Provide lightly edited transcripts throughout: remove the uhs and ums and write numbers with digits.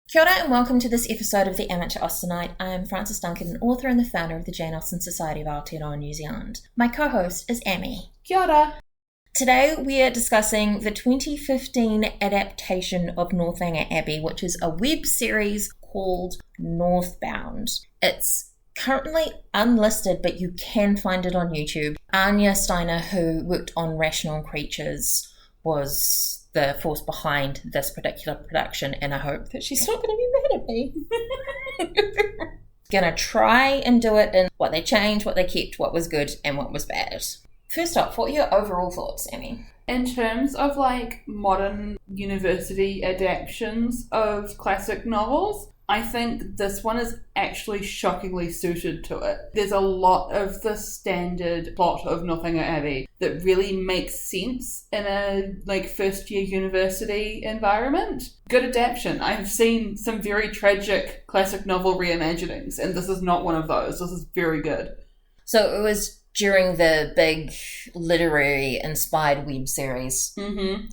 Kia ora and welcome to this episode of The Amateur Austenite. I am Frances Duncan, an author and the founder of the Jane Austen Society of Aotearoa New Zealand. My co-host is Amy. Kia ora. Today we are discussing the 2015 adaptation of Northanger Abbey, which is a web series called Northbound. It's currently unlisted, but you can find it on YouTube. Anya Steiner, who worked on Rational Creatures, was the force behind this particular production, and I hope that she's not going to be mad at me. Gonna try and do it in what they changed, what they kept, what was good, and what was bad. First up, what are your overall thoughts, Amy? In terms of modern university adaptations of classic novels, I think this one is actually shockingly suited to it. There's a lot of the standard plot of Northanger Abbey that really makes sense in a first year university environment. Good adaptation. I've seen some very tragic classic novel reimaginings, and this is not one of those. This is very good. So it was during the big literary inspired web series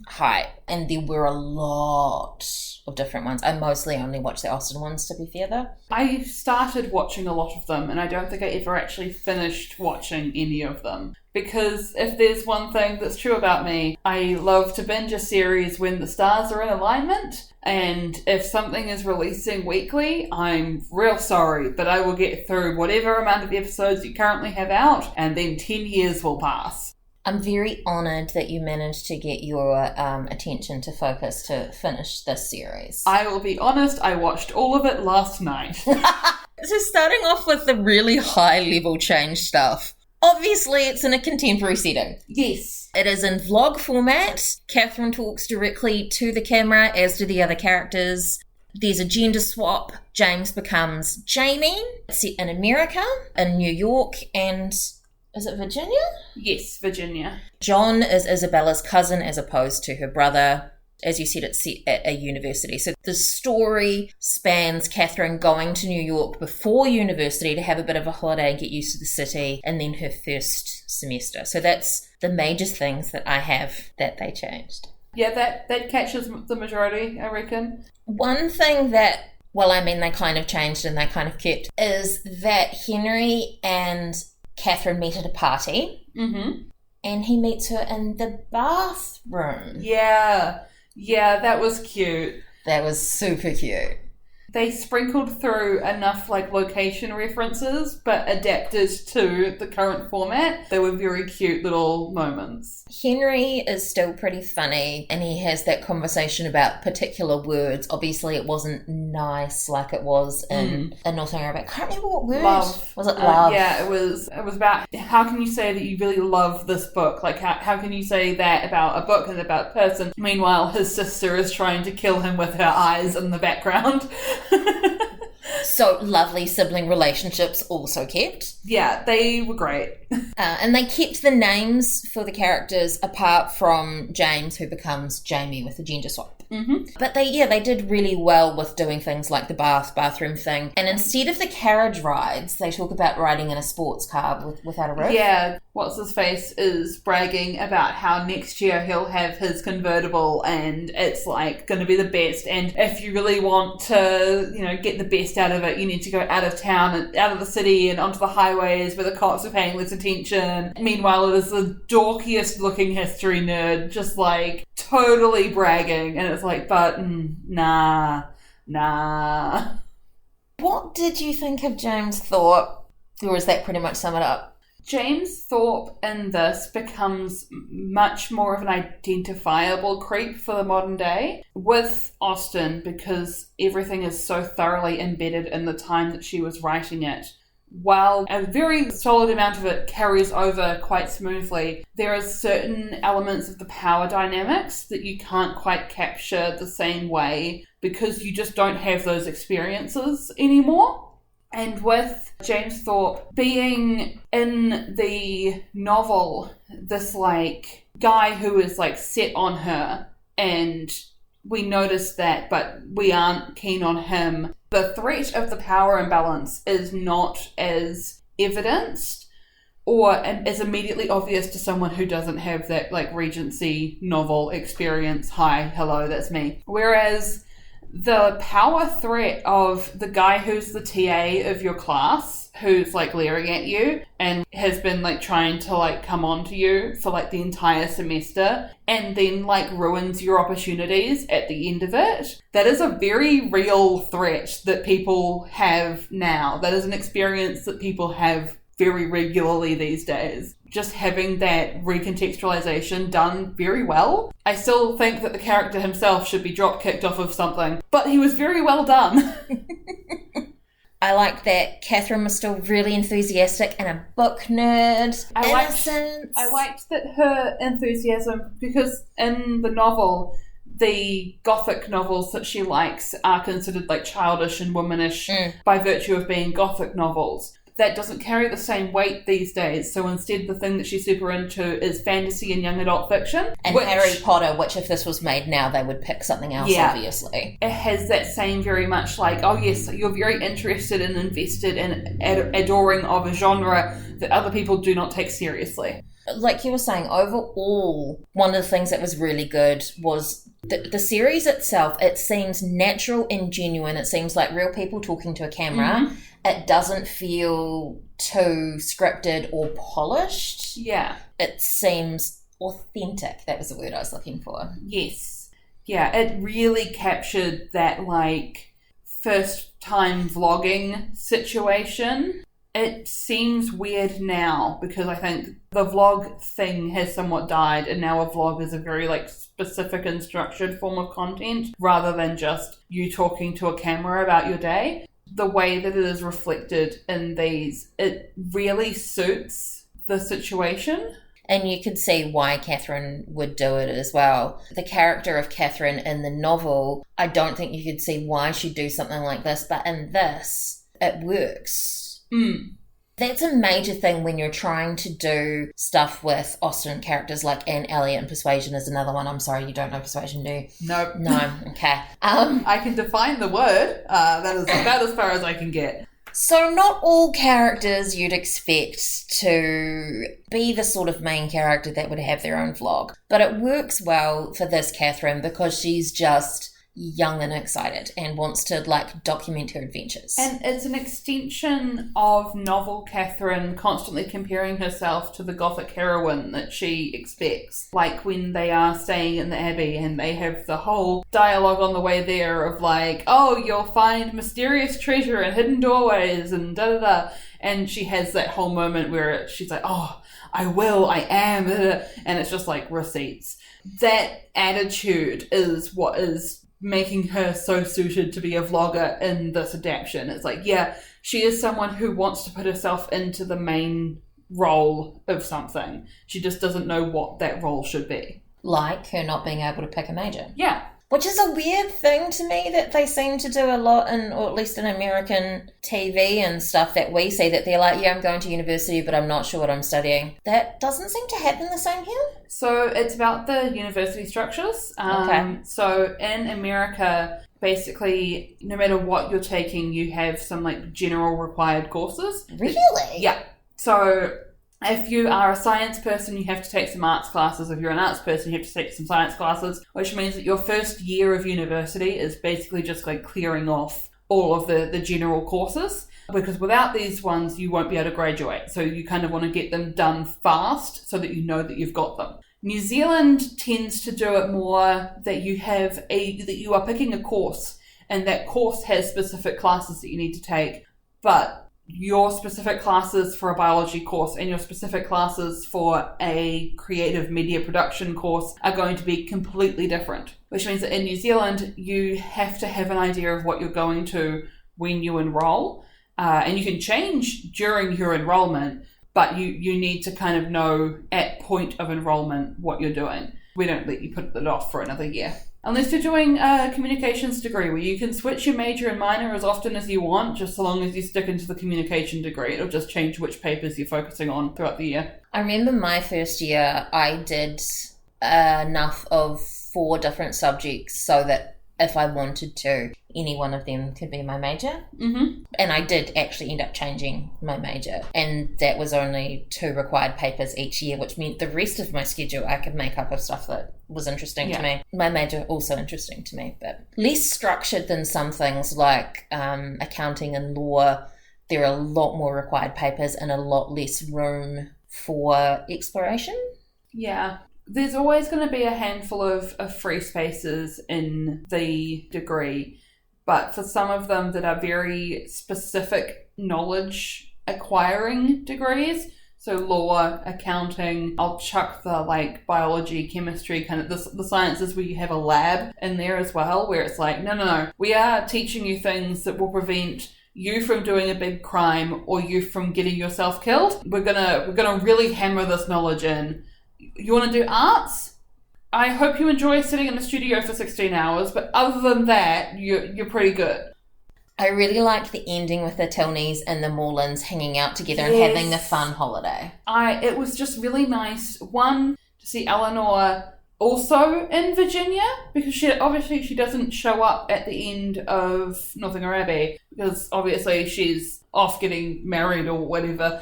hype, and there were a lot of different ones. I mostly only watched the Austen ones, to be fair, though. I started watching a lot of them, and I don't think I ever actually finished watching any of them. Because if there's one thing that's true about me, I love to binge a series when the stars are in alignment, and if something is releasing weekly, I'm real sorry, but I will get through whatever amount of episodes you currently have out, and then 10 years will pass. I'm very honoured that you managed to get your attention to focus to finish this series. I will be honest, I watched all of it last night. So starting off with the really high level change stuff. Obviously, it's in a contemporary setting. Yes. It is in vlog format. Catherine talks directly to the camera, as do the other characters. There's a gender swap. James becomes Jamie. It's set in America, in New York, and is it Virginia? Yes, Virginia. John is Isabella's cousin as opposed to her brother. As you said, it's set at a university. So the story spans Catherine going to New York before university to have a bit of a holiday and get used to the city, and then her first semester. So that's the major things that I have that they changed. Yeah, that catches the majority, I reckon. One thing that, they kind of changed and they kind of kept, is that Henry and Catherine meet at a party. Mm-hmm. And he meets her in the bathroom. Yeah, that was cute. That was super cute. They sprinkled through enough location references, but adapted to the current format. They were very cute little moments. Henry is still pretty funny, and he has that conversation about particular words. Obviously, it wasn't nice like it was in Northanger. I can't remember what word. Love. Was it love? Yeah, it was about how can you say that you really love this book? How can you say that about a book and about a person? Meanwhile, his sister is trying to kill him with her eyes in the background. So lovely sibling relationships also kept. Yeah, they were great. And they kept the names for the characters apart from James, who becomes Jamie with the gender swap. Mm-hmm. But they did really well with doing things like the bathroom thing. And instead of the carriage rides, they talk about riding in a sports car without a roof. Yeah, what's-his-face is bragging about how next year he'll have his convertible and it's going to be the best. And if you really want to, get the best out of it, you need to go out of town and out of the city and onto the highways where the cops are paying less attention. Meanwhile, it is the dorkiest looking history nerd, just totally bragging. And it's nah. What did you think of James Thorpe? Or is that pretty much sum it up? James Thorpe in this becomes much more of an identifiable creep for the modern day with Austen, because everything is so thoroughly embedded in the time that she was writing it. While a very solid amount of it carries over quite smoothly, there are certain elements of the power dynamics that you can't quite capture the same way because you just don't have those experiences anymore. And with James Thorpe being in the novel, this guy who is set on her, and we notice that, but we aren't keen on him. The threat of the power imbalance is not as evidenced or is immediately obvious to someone who doesn't have that Regency novel experience. Hi, hello, that's me. Whereas the power threat of the guy who's the TA of your class, who's like leering at you and has been like trying to like come on to you for like the entire semester and then like ruins your opportunities at the end of it. That is a very real threat that people have now. That is an experience that people have very regularly these days. Just having that recontextualization done very well. I still think that the character himself should be drop-kicked off of something, but he was very well done. I liked that Catherine was still really enthusiastic and a book nerd. I liked that her enthusiasm, because in the novel, the gothic novels that she likes are considered like childish and womanish by virtue of being gothic novels. That doesn't carry the same weight these days. So instead, the thing that she's super into is fantasy and young adult fiction. And Harry Potter, which if this was made now, they would pick something else, obviously. It has that same very much like, oh yes, you're very interested and invested in adoring of a genre that other people do not take seriously. Like you were saying, overall, one of the things that was really good was the series itself. It seems natural and genuine. It seems like real people talking to a camera. Mm-hmm. It doesn't feel too scripted or polished. Yeah. It seems authentic. That was the word I was looking for. Yes. Yeah, it really captured that, like, first-time vlogging situation. It seems weird now because I think the vlog thing has somewhat died and now a vlog is a very, like, specific and structured form of content rather than just you talking to a camera about your day. The way that it is reflected in these, it really suits the situation. And you could see why Catherine would do it as well. The character of Catherine in the novel, I don't think you could see why she'd do something like this, but in this, it works. That's a major thing when you're trying to do stuff with Austen characters like Anne Elliot, and Persuasion is another one. I'm sorry, you don't know Persuasion, do you? Nope. No, okay. I can define the word. That is about as far as I can get. So not all characters you'd expect to be the sort of main character that would have their own vlog. But it works well for this Catherine because she's just young and excited and wants to like document her adventures. And it's an extension of novel Catherine constantly comparing herself to the gothic heroine that she expects. Like when they are staying in the Abbey and they have the whole dialogue on the way there of like, oh, you'll find mysterious treasure and hidden doorways and da-da-da. And she has that whole moment where she's like, oh, I will, I am, and it's just like receipts. That attitude is what is making her so suited to be a vlogger in this adaptation. It's like, yeah, she is someone who wants to put herself into the main role of something. She just doesn't know what that role should be. Like her not being able to pick a major. Yeah. Which is a weird thing to me that they seem to do a lot in, or at least in American TV and stuff that we see, that they're like, yeah, I'm going to university, but I'm not sure what I'm studying. That doesn't seem to happen the same here. So it's about the university structures. Okay. So in America, basically, no matter what you're taking, you have some like general required courses. Really? Yeah. So if you are a science person, you have to take some arts classes. If you're an arts person, you have to take some science classes, which means that your first year of university is basically just like clearing off all of the general courses. Because without these ones, you won't be able to graduate. So you kind of want to get them done fast so that you know that you've got them. New Zealand tends to do it more that you are picking a course, and that course has specific classes that you need to take, but your specific classes for a biology course and your specific classes for a creative media production course are going to be completely different. Which means that in New Zealand, you have to have an idea of what you're going to when you enroll. And you can change during your enrollment, but you need to kind of know at point of enrollment what you're doing. We don't let you put it off for another year. Unless you're doing a communications degree where you can switch your major and minor as often as you want, just so long as you stick into the communication degree. It'll just change which papers you're focusing on throughout the year. I remember my first year, I did enough of 4 different subjects so that if I wanted to, any one of them could be my major. Mm-hmm. And I did actually end up changing my major. And that was only 2 required papers each year, which meant the rest of my schedule I could make up of stuff that was interesting to me. My major also interesting to me, but less structured than some things like accounting and law. There are a lot more required papers and a lot less room for exploration. Yeah. There's always going to be a handful of free spaces in the degree, but for some of them that are very specific knowledge acquiring degrees, so law, accounting, I'll chuck the like biology, chemistry, kind of the sciences where you have a lab in there as well, where it's like, no, we are teaching you things that will prevent you from doing a big crime or you from getting yourself killed. We're gonna really hammer this knowledge in. You want to do arts? I hope you enjoy sitting in the studio for 16 hours, but other than that, you're pretty good. I really liked the ending with the Tilneys and the Morlands hanging out together and having the fun holiday. It was just really nice, one, to see Eleanor also in Virginia, because she doesn't show up at the end of Northanger Abbey, because obviously she's off getting married or whatever.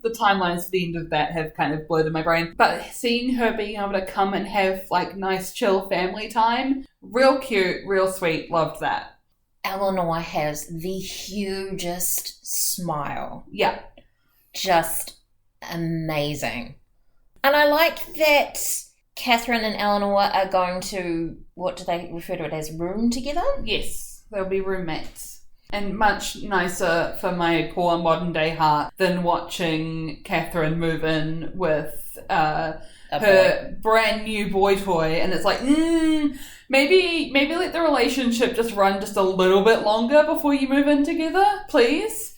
The timelines for the end of that have kind of blurred in my brain. But seeing her being able to come and have like nice chill family time, real cute, real sweet, loved that. Eleanor has the hugest smile. Yeah. Just amazing. And I like that Catherine and Eleanor are going to, what do they refer to it as, room together? Yes, they'll be roommates. And much nicer for my poor modern day heart than watching Catherine move in with her brand new boy toy. And it's like, maybe let the relationship just run just a little bit longer before you move in together. Please.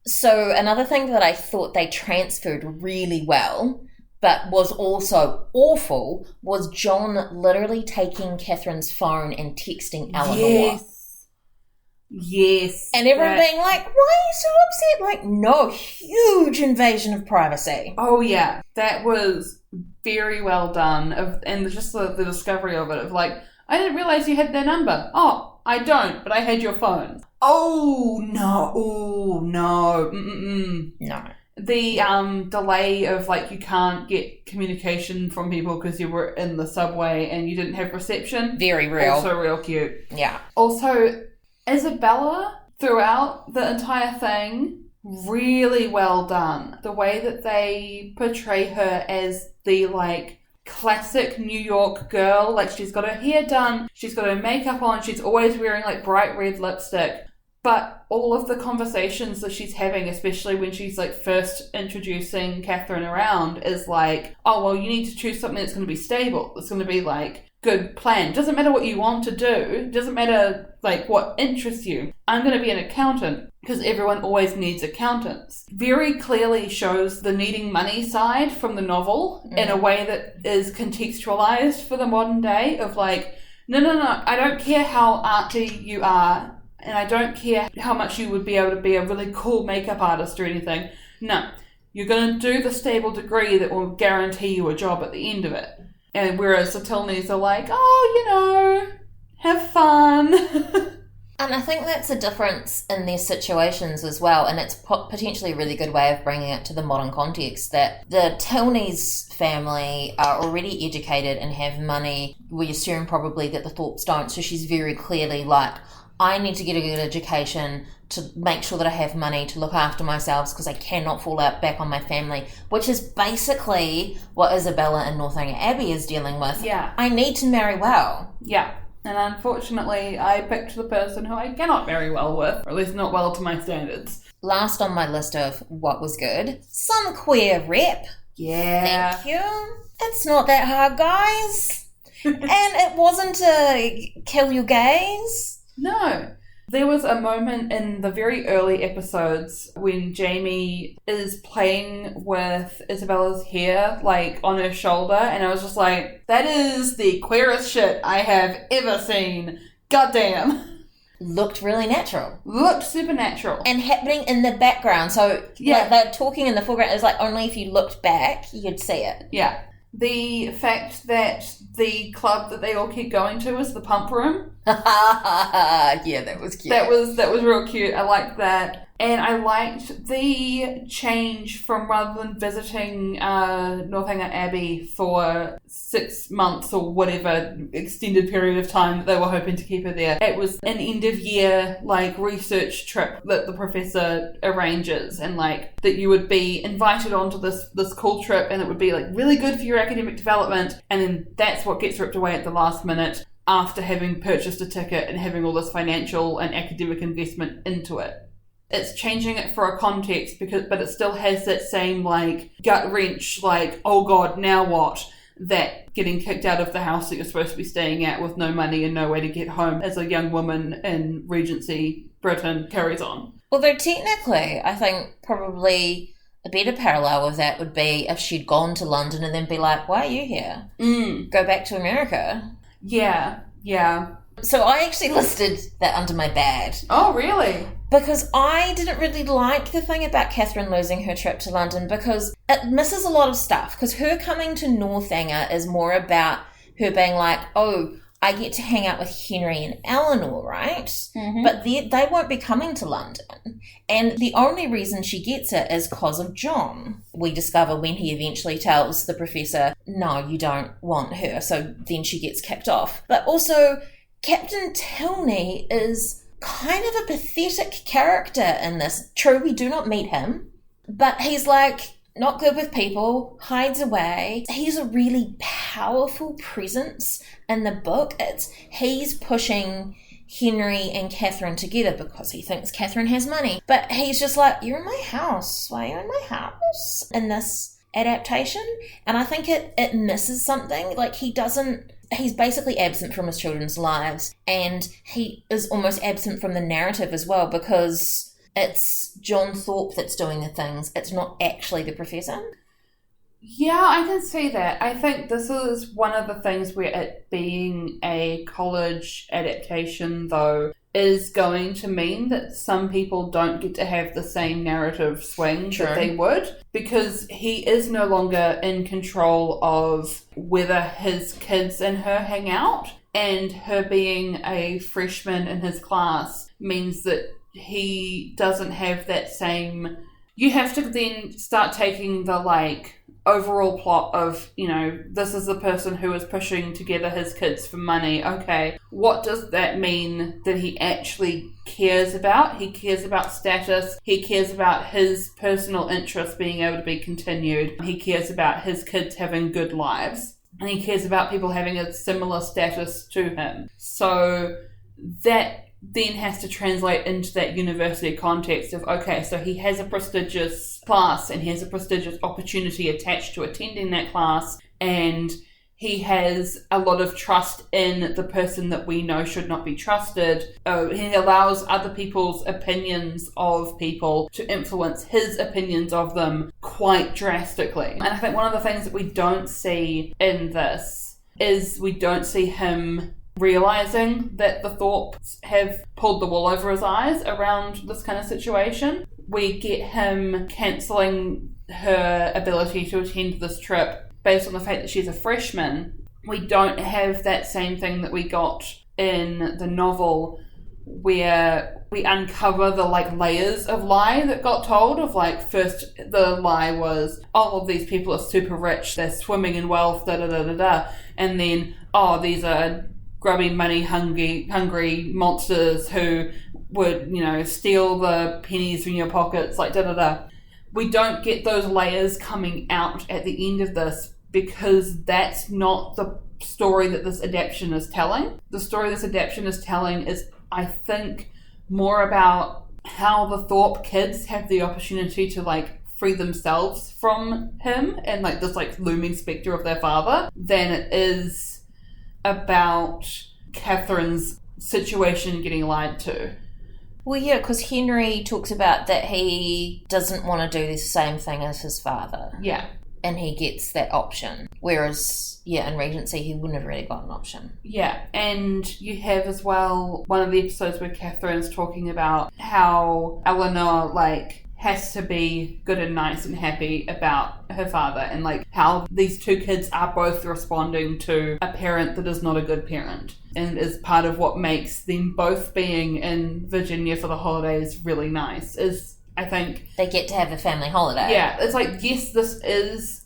So another thing that I thought they transferred really well, but was also awful, was John literally taking Catherine's phone and texting Eleanor. Yes. And everyone being like, why are you so upset? Like, no, huge invasion of privacy. Oh, yeah. That was very well done. And just the discovery of it, of like, I didn't realize you had their number. Oh, I don't, but I had your phone. Oh, no. Oh, no. No. The delay of like you can't get communication from people because you were in the subway and you didn't have reception. Very real. Also real cute. Yeah. Also, Isabella throughout the entire thing, really well done. The way that they portray her as the like classic New York girl, like she's got her hair done, she's got her makeup on, she's always wearing like bright red lipstick. But all of the conversations that she's having, especially when she's like first introducing Catherine around, is like, oh, well, you need to choose something that's going to be stable. It's going to be like good plan. Doesn't matter what you want to do. Doesn't matter like what interests you. I'm going to be an accountant because everyone always needs accountants. Very clearly shows the needing money side from the novel in a way that is contextualized for the modern day of like, no, I don't care how arty you are. And I don't care how much you would be able to be a really cool makeup artist or anything. No, you're going to do the stable degree that will guarantee you a job at the end of it. And whereas the Tilneys are like, oh, have fun. And I think that's a difference in their situations as well. And it's potentially a really good way of bringing it to the modern context that the Tilneys family are already educated and have money. We assume probably that the Thorpes don't. So she's very clearly like, I need to get a good education to make sure that I have money to look after myself because I cannot fall back on my family, which is basically what Isabella in Northanger Abbey is dealing with. Yeah. I need to marry well. Yeah. And unfortunately, I picked the person who I cannot marry well with, or at least not well to my standards. Last on my list of what was good, some queer rep. Yeah. Thank you. It's not that hard, guys. And it wasn't to kill your gays. No. There was a moment in the very early episodes when Jamie is playing with Isabella's hair, like, on her shoulder, and I was just like, that is the queerest shit I have ever seen. Goddamn. Looked really natural. Looked supernatural. And happening in the background, so yeah, like, they're talking in the foreground. It's like only if you looked back, you'd see it. Yeah. The fact that the club that they all keep going to is the pump room. Yeah, that was cute. That was real cute. I liked that. And I liked the change from rather than visiting Northanger Abbey for 6 months or whatever extended period of time that they were hoping to keep her there. It was an end of year research trip that the professor arranges, and that you would be invited onto this cool trip, and it would be really good for your academic development, and then that's what gets ripped away at the last minute after having purchased a ticket and having all this financial and academic investment into it. It's changing it for a context but it still has that same gut wrench, oh god, now what? That getting kicked out of the house that you're supposed to be staying at with no money and no way to get home as a young woman in Regency Britain carries on. Although technically, I think probably a better parallel of that would be if she'd gone to London and then be like, why are you here? Go back to America. Yeah. So I actually listed that under my bad. Oh, really? Because I didn't really like the thing about Catherine losing her trip to London, because it misses a lot of stuff. Because her coming to Northanger is more about her being oh, I get to hang out with Henry and Eleanor, right? Mm-hmm. But they won't be coming to London. And the only reason she gets it is because of John. We discover when he eventually tells the professor, no, you don't want her. So then she gets kicked off. But also, Captain Tilney is kind of a pathetic character in this. True, we do not meet him, but he's not good with people, hides away. He's a really powerful presence in the book. He's pushing Henry and Catherine together because he thinks Catherine has money. But he's just you're in my house. Why are you in my house? In this adaptation. And I think it misses something. He's basically absent from his children's lives, and he is almost absent from the narrative as well, because it's John Thorpe that's doing the things. It's not actually the professor. Yeah, I can see that. I think this is one of the things where it being a college adaptation, though, is going to mean that some people don't get to have the same narrative swing that they would, because he is no longer in control of whether his kids and her hang out, and her being a freshman in his class means that he doesn't have that same... You have to then start taking the overall plot of, this is the person who is pushing together his kids for money. Okay, what does that mean that he actually cares about? He cares about status. He cares about his personal interests being able to be continued. He cares about his kids having good lives. And he cares about people having a similar status to him. So that then has to translate into that university context of, okay, so he has a prestigious class and he has a prestigious opportunity attached to attending that class, and he has a lot of trust in the person that we know should not be trusted. He allows other people's opinions of people to influence his opinions of them quite drastically. And I think one of the things that we don't see in this is we don't see him realizing that the Thorpes have pulled the wool over his eyes around this kind of situation. We get him cancelling her ability to attend this trip based on the fact that she's a freshman. We don't have that same thing that we got in the novel, where we uncover the layers of lie that got told of first the lie was, all of these people are super rich, they're swimming in wealth, da da da da da, and then these are grubby, money hungry monsters who would, steal the pennies from your pockets, da da da. We don't get those layers coming out at the end of this, because that's not the story that this adaptation is telling. The story this adaptation is telling is, I think, more about how the Thorpe kids have the opportunity to free themselves from him and this looming spectre of their father, than it is about Catherine's situation getting lied to. Well, yeah, because Henry talks about that he doesn't want to do the same thing as his father. Yeah. And he gets that option. Whereas, in Regency, he wouldn't have really got an option. Yeah, and you have as well one of the episodes where Catherine's talking about how Eleanor, has to be good and nice and happy about her father, and like how these two kids are both responding to a parent that is not a good parent, and is part of what makes them both being in Virginia for the holidays really nice. Is, I think, they get to have a family holiday. Yeah, it's like, yes, this is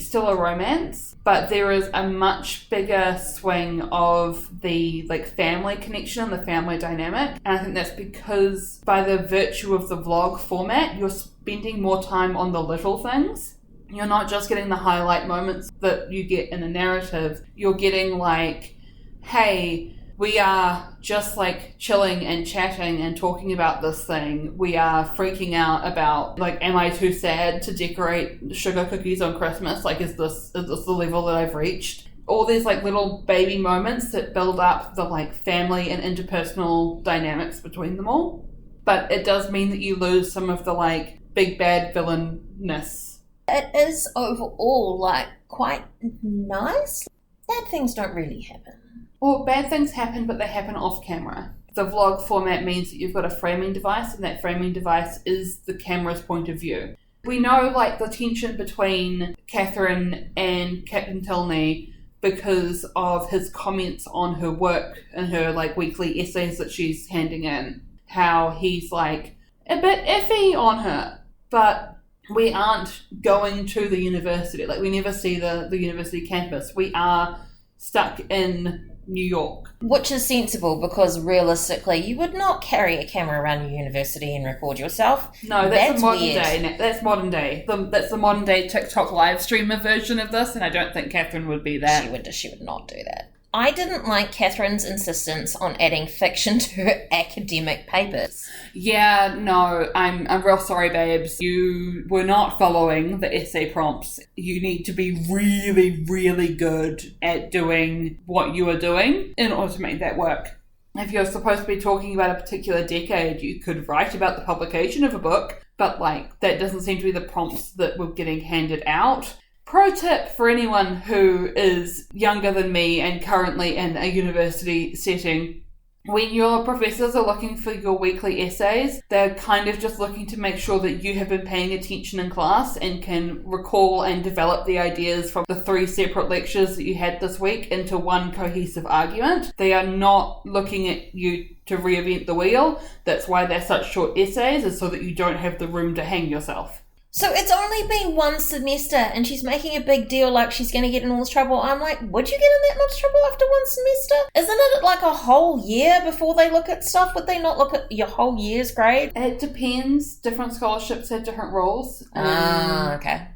still a romance, but there is a much bigger swing of the like family connection and the family dynamic. And I think that's because by the virtue of the vlog format, you're spending more time on the little things. You're not just getting the highlight moments that you get in a narrative. You're getting like, hey, we are just like chilling and chatting and talking about this thing. We are freaking out about, like, am I too sad to decorate sugar cookies on Christmas? Like, is this the level that I've reached? All these like little baby moments that build up the like family and interpersonal dynamics between them all. But it does mean that you lose some of the like big bad villainness. It is overall like quite nice. Bad things don't really happen. Well, bad things happen, but they happen off camera. The vlog format means that you've got a framing device, and that framing device is the camera's point of view. We know, like, the tension between Catherine and Captain Tilney because of his comments on her work and her, like, weekly essays that she's handing in. How he's, like, a bit iffy on her. But we aren't going to the university. Like, we never see the university campus. We are stuck in New York. Which is sensible, because realistically you would not carry a camera around your university and record yourself. No, that's modern day. That's modern day. That's the modern day TikTok live streamer version of this, and I don't think Catherine would be that. She would not do that. I didn't like Catherine's insistence on adding fiction to her academic papers. Yeah, no, I'm real sorry, babes. You were not following the essay prompts. You need to be really, really good at doing what you are doing in order to make that work. If you're supposed to be talking about a particular decade, you could write about the publication of a book, but like that doesn't seem to be the prompts that were getting handed out. Pro tip for anyone who is younger than me and currently in a university setting: when your professors are looking for your weekly essays, they're kind of just looking to make sure that you have been paying attention in class and can recall and develop the ideas from the 3 separate lectures that you had this week into one cohesive argument. They are not looking at you to reinvent the wheel. That's why they're such short essays, is so that you don't have the room to hang yourself. So it's only been one semester and she's making a big deal like she's going to get in all this trouble. I'm like, would you get in that much trouble after one semester? Isn't it like a whole year before they look at stuff? Would they not look at your whole year's grade? It depends. Different scholarships have different rules. Okay.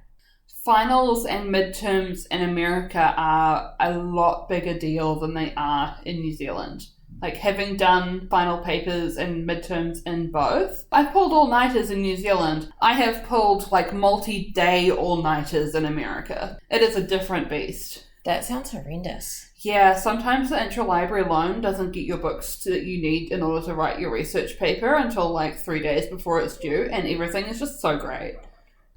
Finals and midterms in America are a lot bigger deal than they are in New Zealand. Like, having done final papers and midterms in both, I've pulled all-nighters in New Zealand. I have pulled, like, multi-day all-nighters in America. It is a different beast. That sounds horrendous. Yeah, sometimes the interlibrary loan doesn't get your books that you need in order to write your research paper until, like, 3 days before it's due, and everything is just so great.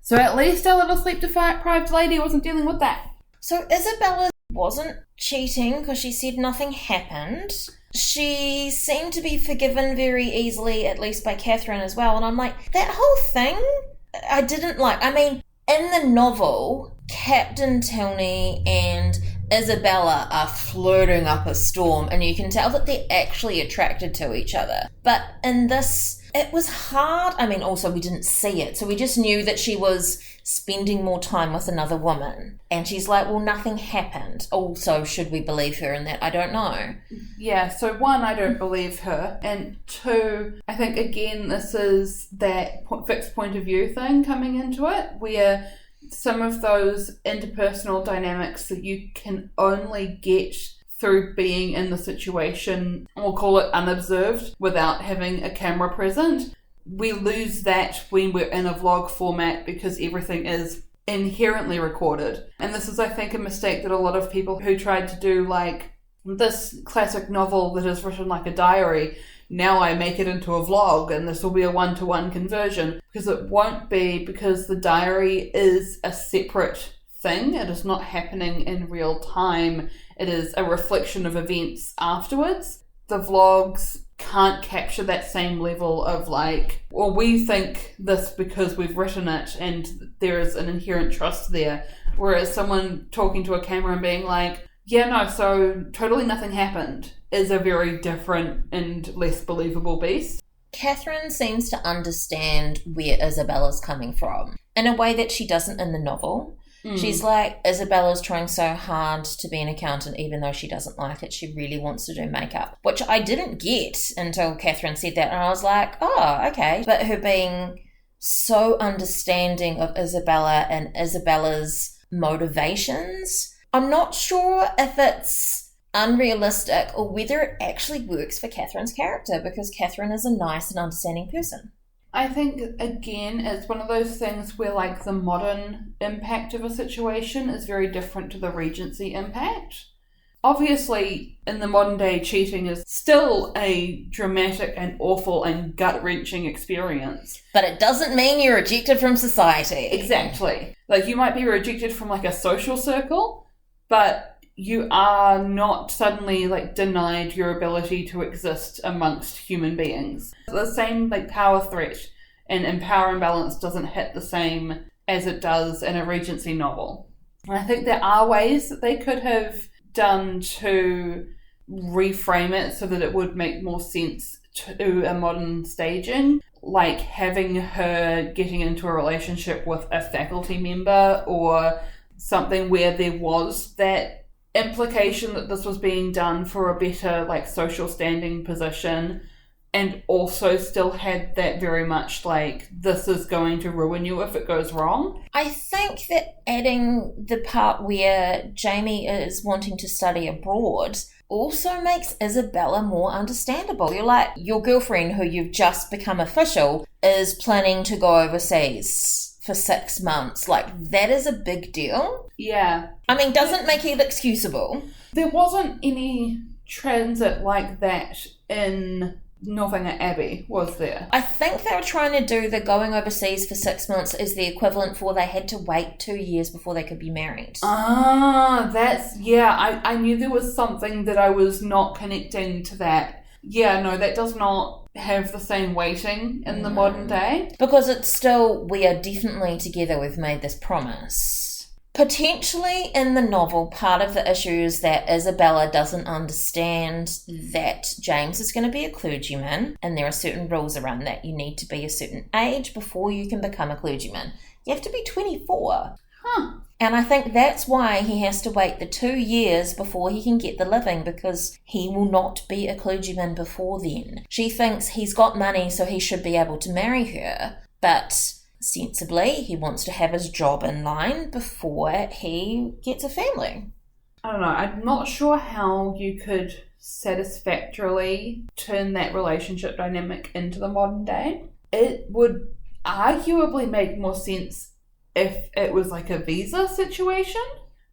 So at least our little sleep-deprived lady wasn't dealing with that. So Isabella wasn't cheating because she said nothing happened. She seemed to be forgiven very easily, at least by Catherine as well. And I'm like, that whole thing, I didn't like. I mean, in the novel, Captain Tilney and Isabella are flirting up a storm, and you can tell that they're actually attracted to each other. But in this, it was hard. I mean, also we didn't see it, so we just knew that she was spending more time with another woman. And she's like, well, nothing happened. Also, should we believe her in that? I don't know. Yeah, so 1, I don't believe her. And 2, I think, again, this is that fixed point of view thing coming into it, where some of those interpersonal dynamics that you can only get through being in the situation, we'll call it unobserved, without having a camera present. We lose that when we're in a vlog format because everything is inherently recorded. And this is, I think, a mistake that a lot of people who tried to do, like, this classic novel that is written like a diary, now I make it into a vlog and this will be a one-to-one conversion. Because it won't be, because the diary is a separate thing. It is not happening in real time. It is a reflection of events afterwards. The vlogs can't capture that same level of like, well, we think this because we've written it and there is an inherent trust there. Whereas someone talking to a camera and being like, yeah, no, so totally nothing happened, is a very different and less believable beast. Catherine seems to understand where Isabella's coming from in a way that she doesn't in the novel. She's like, Isabella's trying so hard to be an accountant even though she doesn't like it. She really wants to do makeup, which I didn't get until Catherine said that. And I was like, oh, okay. But her being so understanding of Isabella and Isabella's motivations, I'm not sure if it's unrealistic or whether it actually works for Catherine's character, because Catherine is a nice and understanding person. I think, again, it's one of those things where, like, the modern impact of a situation is very different to the Regency impact. Obviously, in the modern day, cheating is still a dramatic and awful and gut-wrenching experience. But it doesn't mean you're rejected from society. Exactly. Like, you might be rejected from, like, a social circle, but you are not suddenly, like, denied your ability to exist amongst human beings. The same, like, power threat and power imbalance doesn't hit the same as it does in a Regency novel. And I think there are ways that they could have done to reframe it so that it would make more sense to a modern staging, like having her getting into a relationship with a faculty member or something where there was that implication that this was being done for a better, like, social standing position, and also still had that very much like, this is going to ruin you if it goes wrong. I think that adding the part where Jamie is wanting to study abroad also makes Isabella more understandable. You're like, your girlfriend who you've just become official is planning to go overseas for 6 months. Like, that is a big deal. Yeah. I mean, doesn't make it excusable. There wasn't any transit like that in Northanger Abbey, was there? I think they were trying to do the going overseas for 6 months is the equivalent for they had to wait 2 years before they could be married. Ah, that's, yeah, I knew there was something that I was not connecting to that. Yeah, no, that does not have the same weighting in the modern day. Because it's still, we are definitely together, we've made this promise. Potentially in the novel, part of the issue is that Isabella doesn't understand that James is going to be a clergyman, and there are certain rules around that. You need to be a certain age before you can become a clergyman. You have to be 24. Huh. And I think that's why he has to wait the 2 years before he can get the living, because he will not be a clergyman before then. She thinks he's got money, so he should be able to marry her, but sensibly, he wants to have his job in line before he gets a family. I don't know. I'm not sure how you could satisfactorily turn that relationship dynamic into the modern day. It would arguably make more sense if it was like a visa situation.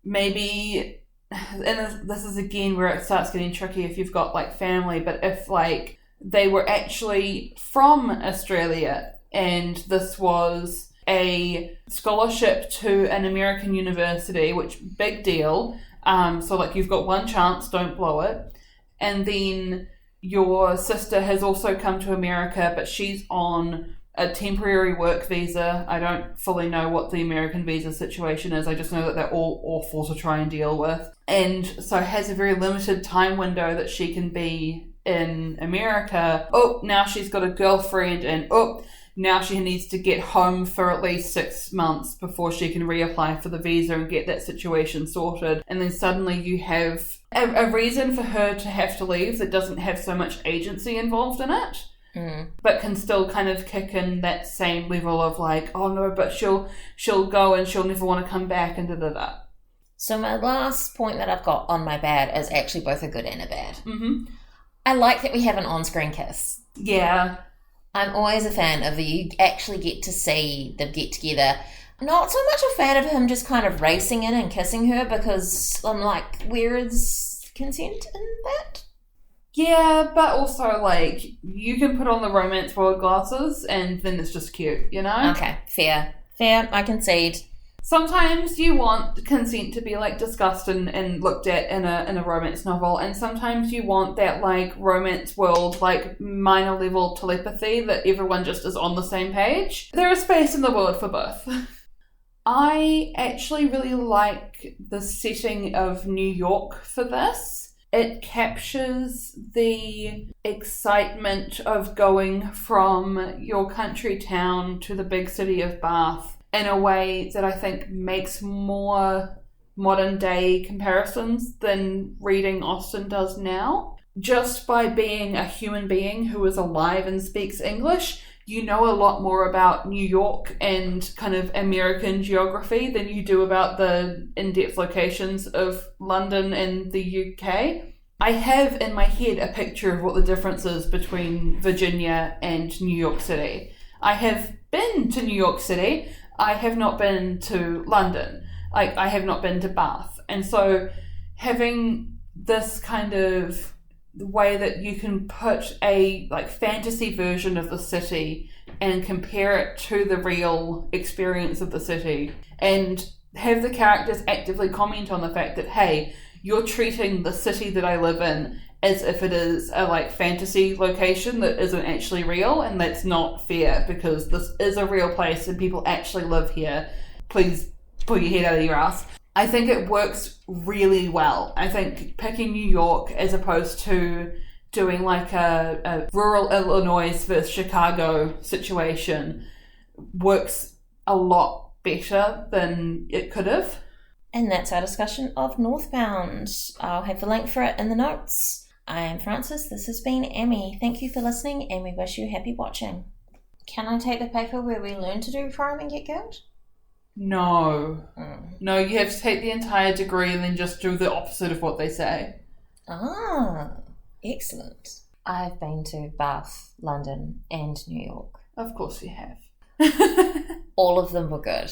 Maybe, and this is again where it starts getting tricky if you've got like family, but if like they were actually from Australia and this was a scholarship to an American university, which big deal. So like you've got one chance, don't blow it. And then your sister has also come to America, but she's on a temporary work visa. I don't fully know what the American visa situation is. I just know that they're all awful to try and deal with. And so has a very limited time window that she can be in America. Oh, now she's got a girlfriend, and oh, now she needs to get home for at least 6 months before she can reapply for the visa and get that situation sorted. And then suddenly you have a reason for her to have to leave that doesn't have so much agency involved in it, but can still kind of kick in that same level of like, oh no, but she'll go and she'll never want to come back and da-da-da. So my last point that I've got on my bad is actually both a good and a bad. Mm-hmm. I like that we have an on-screen kiss. Yeah. I'm always a fan of you actually get to see them get together. Not so much a fan of him just kind of racing in and kissing her, because I'm like, where is consent in that? Yeah, but also, like, you can put on the romance world glasses and then it's just cute, you know? Okay, fair. I concede. Sometimes you want consent to be like discussed and looked at in a romance novel, and sometimes you want that like romance world, like minor level telepathy that everyone just is on the same page. There is space in the world for both. I actually really like the setting of New York for this. It captures the excitement of going from your country town to the big city of Bath in a way that I think makes more modern day comparisons than reading Austen does now. Just by being a human being who is alive and speaks English, you know a lot more about New York and kind of American geography than you do about the in-depth locations of London and the UK. I have in my head a picture of what the difference is between Virginia and New York City. I have been to New York City. I have not been to London. I have not been to Bath. And so having this kind of way that you can put a like fantasy version of the city and compare it to the real experience of the city and have the characters actively comment on the fact that, hey, you're treating the city that I live in as if it is a like fantasy location that isn't actually real, and that's not fair because this is a real place and people actually live here. Please pull your head out of your ass. I think it works really well. I think picking New York as opposed to doing like a rural Illinois versus Chicago situation works a lot better than it could have. And that's our discussion of Northbound. I'll have the link for it in the notes. I am Frances, this has been Emmy. Thank you for listening and we wish you happy watching. Can I take the paper where we learn to do crime and get good? No. No, you have to take the entire degree and then just do the opposite of what they say. Ah, excellent. I've been to Bath, London and New York. Of course you have. All of them were good.